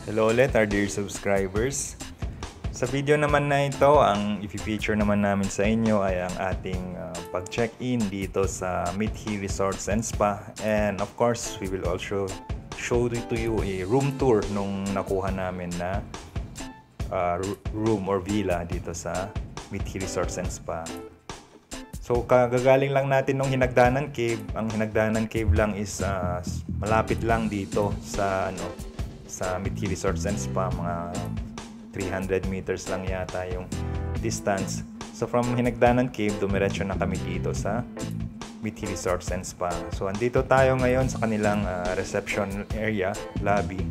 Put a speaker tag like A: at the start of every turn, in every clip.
A: Hello ulit our dear subscribers. Sa video naman na ito, ang i-feature naman namin sa inyo ay ang ating pag-check-in dito sa Mithi Resorts and Spa. And of course, we will also show to you a room tour nung nakuha namin na room or villa dito sa Mithi Resorts and Spa. So kagagaling lang natin nung Hinagdanan Cave. Ang Hinagdanan Cave lang is malapit lang dito sa sa Mithi Resorts and Spa, mga 300 meters lang yata yung distance. So from Hinagdanan Cave, dumiretso na kami dito sa Mithi Resorts and Spa. So andito tayo ngayon sa kanilang reception area, lobby.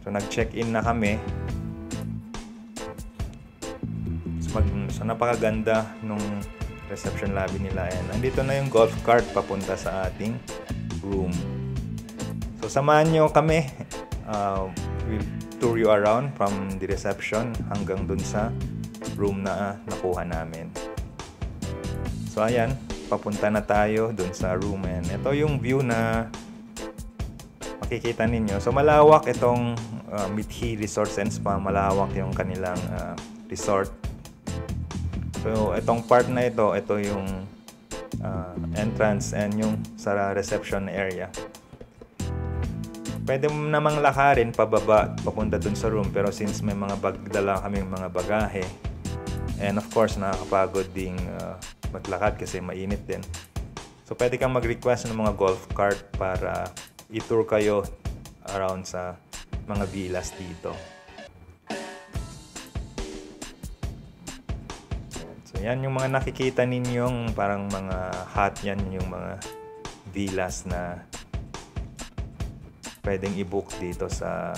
A: So nag-check-in na kami. So napakaganda nung reception lobby nila. And andito na yung golf cart papunta sa ating room. So samahan nyo kami. We'll tour you around from the reception hanggang dun sa room na nakuha namin. So ayan, papunta na tayo dun sa room. And ito yung view na makikita ninyo. So malawak itong Mithi Resorts and Spa. Malawak yung kanilang resort. So itong part na ito yung entrance and yung sa reception area. Pwede mo namang lakarin pababa papunta dun sa room, pero since may mga dala kaming mga bagahe, and of course nakakapagod ding maglakad kasi mainit din. So pwede kang mag-request ng mga golf cart para i-tour kayo around sa mga villas dito. So yan yung mga nakikita ninyong parang mga hut, yan yung mga villas na pwedeng i-book dito sa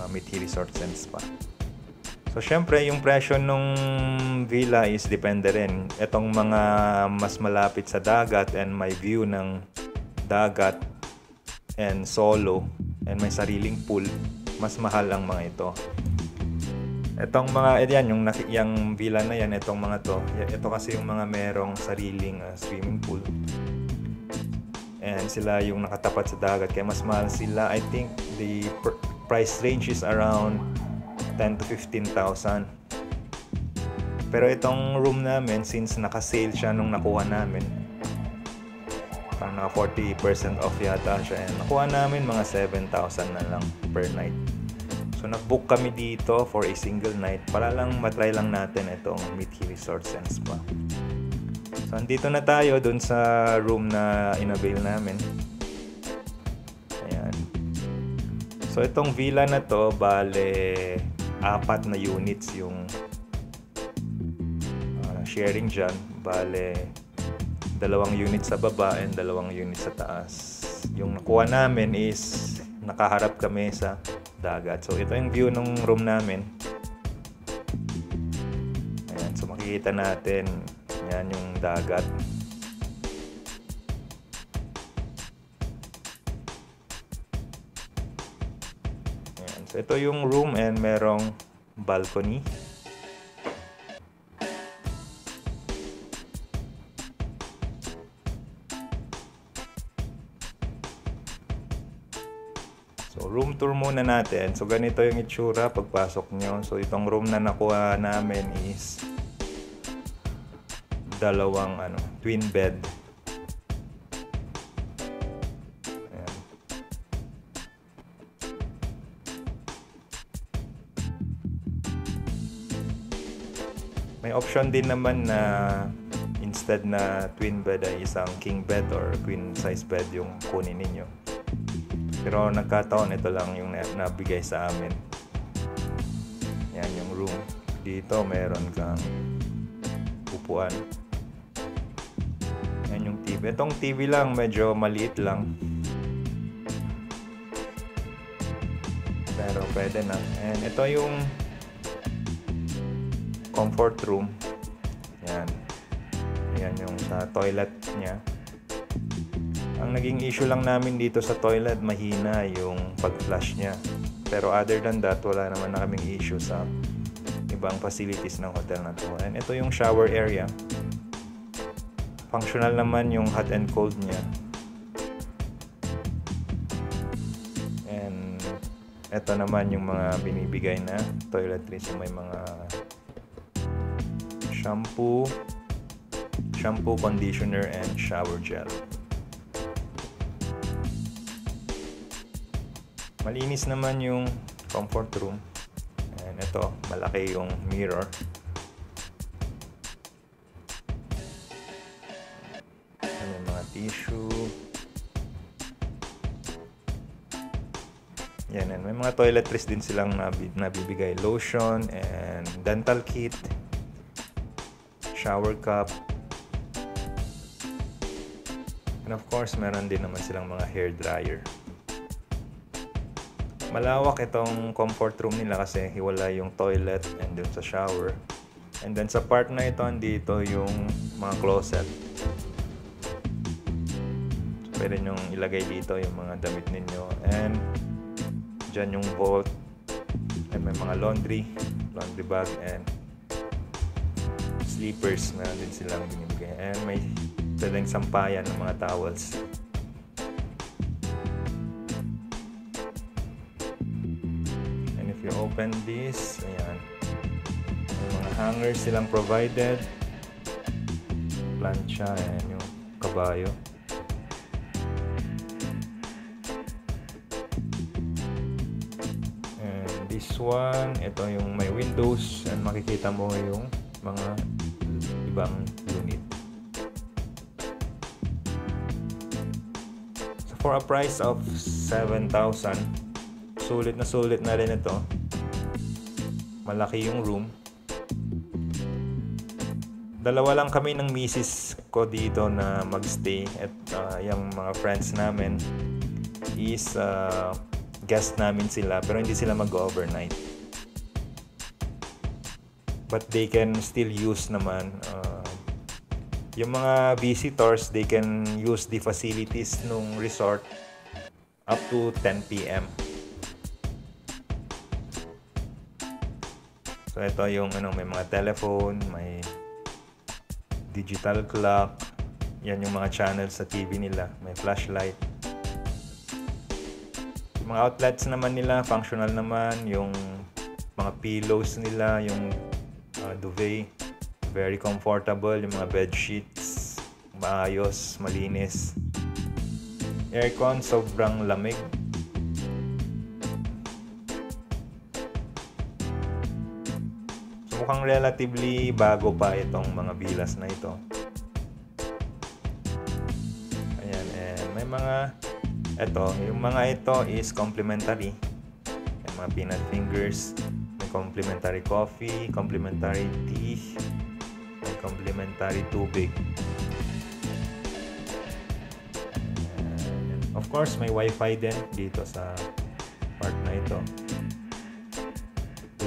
A: Mithi Resorts and Spa. So syempre yung presyo nung villa is depende rin. Itong mga mas malapit sa dagat and may view ng dagat and solo and may sariling pool, mas mahal ang mga ito. Itong mga yung villa na yan, itong mga to, ito kasi yung mga merong sariling swimming pool. And sila yung nakatapat sa dagat, kaya mas mahal sila. I think the price range is around 10 to 15,000. Pero itong room namin, since naka-sale siya nung nakuha namin, parang naka 40% off yata siya, and nakuha namin mga 7,000 na lang per night. So nag-book kami dito for a single night para lang matry lang natin itong Mithi Resorts and Spa. So andito na tayo dun sa room na in-avail namin. Ayan. So itong villa na to, bale 4 na units yung sharing dyan. Bale 2 units sa baba and 2 units sa taas. Yung nakuha namin is nakaharap kami sa dagat. So ito yung view ng room namin. Ayan, so makikita natin yan yung dagat. Ayan, so ito yung room and merong balcony. So room tour muna natin. So ganito yung itsura pagpasok nyo. So itong room na nakuha namin is dalawang twin bed. Ayan. May option din naman na instead na twin bed ay isang king bed or queen size bed yung kunin ninyo. Pero nagkataon ito lang yung nabigay sa amin. Yan yung room. Dito meron kang upuan. Yan yung TV. Itong TV lang medyo maliit lang. Pero pwede na. And ito yung comfort room. Yan. Yan yung sa toilet niya. Ang naging issue lang namin dito sa toilet, mahina yung pag-flush niya. Pero other than that, wala naman na kaming issue sa ibang facilities ng hotel na to. And ito yung shower area. Functional naman yung hot and cold niya. Ito naman yung mga binibigay na toiletries. May mga shampoo, conditioner, and shower gel. Malinis naman yung comfort room. And ito, malaki yung mirror. May mga tissue. Yan, may mga toiletries din silang nabibigay. Lotion and dental kit, shower cup, and of course, meron din naman silang mga hair dryer. Malawak itong comfort room nila kasi hiwalay yung toilet and dun sa shower. And then sa part na ito, andito yung mga closet. So, pwede nyong ilagay dito yung mga damit ninyo. And dyan yung vault. And may mga laundry bag, and sleepers. Meron din silang binibigay. And may pwedeng sampayan ng mga towels. You open this, ayan, may mga hangers silang provided, plancha, and yung kabayo. And this one, ito yung may windows, and makikita mo yung mga ibang unit. So for a price of 7,000, sulit na rin ito. Malaki yung room. Dalawa lang kami ng misis ko dito na magstay, at yung mga friends namin is guest namin sila, pero hindi sila mag-overnight. But they can still use naman. Yung mga visitors, they can use the facilities nung resort up to 10 p.m. So ito yung may mga telephone, may digital clock. Yan yung mga channels sa TV nila, may flashlight. Yung mga outlets naman nila, functional naman. Yung mga pillows nila, yung duvet, very comfortable. Yung mga bed sheets, maayos, malinis. Aircon, sobrang lamig. Mukhang relatively bago pa itong mga bilas na ito. Ayan, and may mga yung mga ito is complimentary. May mga peanut fingers, may complimentary coffee, complimentary tea, may complimentary tubig. And of course, may wifi din dito sa part na ito.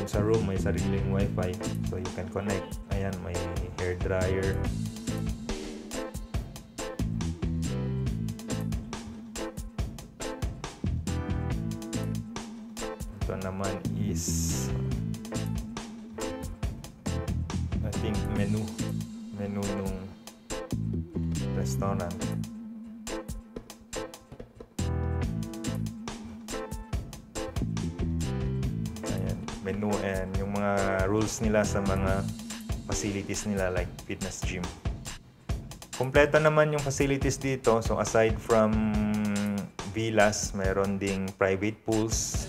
A: Sa room may sariling wifi, so you can connect. Ayan, may hair dryer. Ito naman is I think menu nung restaurant. Menu and yung mga rules nila sa mga facilities nila like fitness gym. Kompleto naman yung facilities dito. So aside from villas, meron ding private pools.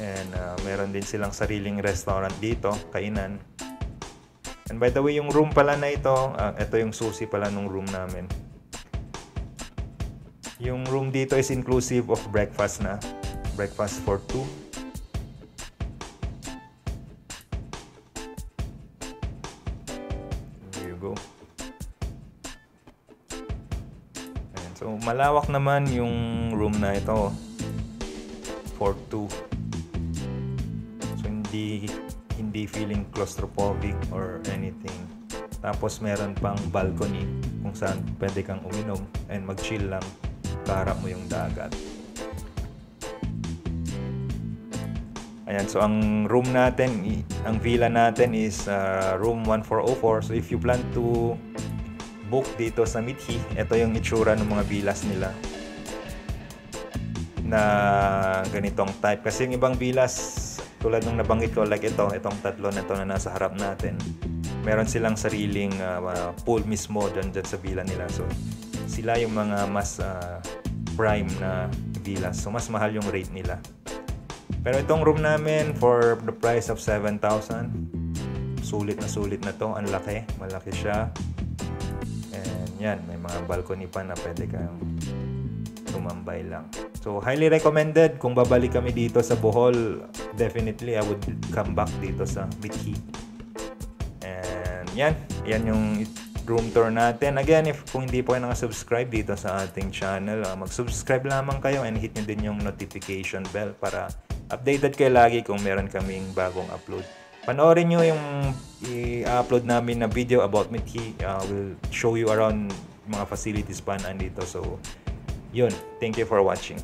A: And meron din silang sariling restaurant dito, kainan. And by the way, yung room pala na ito, ito yung susi pala nung room namin. Yung room dito is inclusive of breakfast na. Breakfast for 2. There you go. Ayan. So malawak naman yung room na ito for 2. So hindi feeling claustrophobic or anything. Tapos meron pang balcony kung saan pwede kang uminom and mag-chill lang, kaharap mo yung dagat. Ayan, so ang room natin, ang villa natin is room 1404. So if you plan to book dito sa Mithi, ito yung itsura ng mga villas nila. na ganitong type. Kasi yung ibang villas, tulad nung nabanggit ko, like itong tatlo na ito na nasa harap natin, meron silang sariling pool mismo dyan sa villa nila. So, sila yung mga mas prime na villas. So, mas mahal yung rate nila. Pero itong room namin, for the price of 7,000, sulit na to. Ang laki. Malaki siya. And yan, may mga balcony pa na pwede kang tumambay lang. So, highly recommended. Kung babalik kami dito sa Bohol, definitely I would come back dito sa Mithi. And yan yung room tour natin. Again, kung hindi po kayo nakasubscribe dito sa ating channel, mag-subscribe lamang kayo and hit nyo din yung notification bell para updated kayo lagi kung meron kaming bagong upload. Panoorin nyo yung i-upload namin na video about Mithi. We'll show you around mga facilities pa nandito. So, yun. Thank you for watching.